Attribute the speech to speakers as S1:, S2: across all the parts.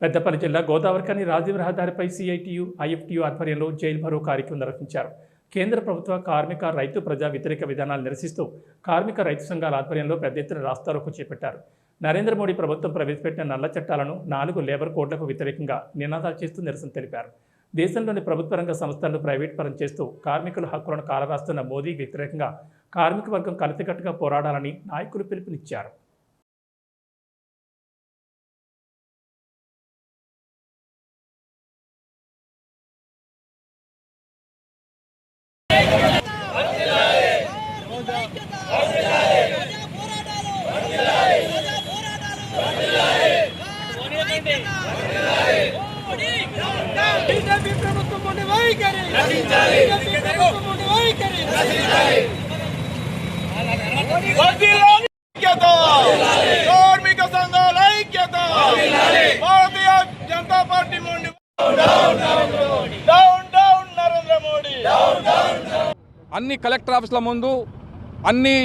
S1: పెద్దపల్లి జిల్లా గోదావరికని రాజీవ్ రహదారిపై CITU, IFTU ఆధ్వర్యంలో జైలు భరో కార్యక్రమం నిర్వహించారు. కేంద్ర ప్రభుత్వ కార్మిక, రైతు, ప్రజా వ్యతిరేక విధానాలు నిరసిస్తూ కార్మిక, రైతు సంఘాల ఆధ్వర్యంలో పెద్ద ఎత్తున రాస్తారోకో చేపట్టారు. నరేంద్ర మోడీ ప్రభుత్వం ప్రవేశపెట్టిన నల్ల చట్టాలను, 4 లేబర్ కోడ్లకు వ్యతిరేకంగా నినాదాలు చేస్తూ నిరసన తెలిపారు. దేశంలోని ప్రభుత్వ రంగ సంస్థలను ప్రైవేట్ పరం చేస్తూ కార్మికుల హక్కులను కాలరాస్తున్న మోదీకి వ్యతిరేకంగా కార్మిక వర్గం కలిసికట్టుగా పోరాడాలని నాయకులు పిలుపునిచ్చారు.
S2: బీజేపీ ప్రభుత్వం మొండి వైఖరి రక్షించాలి. బీజేపీ ప్రభుత్వం మొండి వైఖరి రక్షించాలి. ఐక్యత, కార్మిక సంఘాల ఐక్యత, భారతీయ జనతా పార్టీ మొండి డౌన్ డౌన్ నరేంద్ర మోడీ.
S3: అన్ని కలెక్టర్ ఆఫీసుల ముందు, అన్ని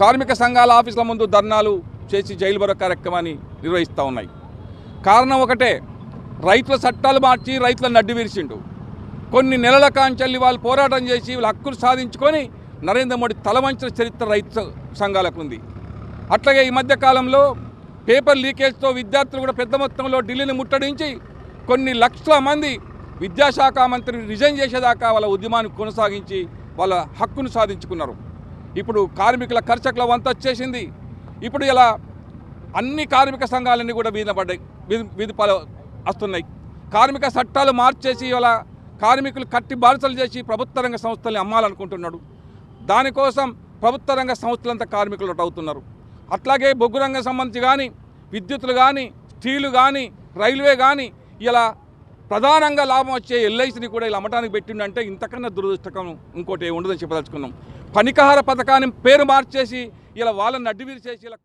S3: కార్మిక సంఘాల ఆఫీసుల ముందు ధర్నాలు చేసి జైలు భరో కార్యక్రమాన్ని నిర్వహిస్తూ ఉన్నాయి. కారణం ఒకటే, రైతుల చట్టాలు మార్చి రైతులను అడ్డు విరిచిండు. కొన్ని నెలల కాంచెల్లి వాళ్ళు పోరాటం చేసి వాళ్ళ హక్కులు సాధించుకొని నరేంద్ర మోడీ తలవంచిన చరిత్ర రైతు సంఘాలకు ఉంది. అట్లాగే ఈ మధ్యకాలంలో పేపర్ లీకేజ్తో విద్యార్థులు కూడా పెద్ద మొత్తంలో ఢిల్లీని ముట్టడించి కొన్ని లక్షల మంది విద్యాశాఖ మంత్రిని రిజైన్ చేసేదాకా వాళ్ళ ఉద్యమాన్ని కొనసాగించి వాళ్ళ హక్కును సాధించుకున్నారు. ఇప్పుడు కార్మికుల ఖర్చుల వంత వచ్చేసింది. ఇప్పుడు ఇలా అన్ని కార్మిక సంఘాలన్నీ కూడా వీధి వస్తున్నాయి. కార్మిక చట్టాలు మార్చేసి ఇలా కార్మికులు కట్టి బానిసలు చేసి ప్రభుత్వ రంగ సంస్థల్ని అమ్మాలనుకుంటున్నాడు. దానికోసం ప్రభుత్వ రంగ సంస్థలంతా కార్మికులు అవుతున్నారు. అట్లాగే బొగ్గు రంగం సంబంధించి కానీ, విద్యుత్తులు కానీ, స్టీలు కానీ, రైల్వే కానీ ఇలా ప్రధానంగా లాభం వచ్చే ఎల్ఐసిని కూడా ఇలా అమ్మటానికి పెట్టిండంటే ఇంతకన్నా దురదృష్టకం ఇంకోటి ఉండదని చెప్పదలుచుకున్నాం. పనికాహార పథకాన్ని పేరు మార్చేసి ఇలా వాళ్ళని అడ్డువీరు చేసి ఇలా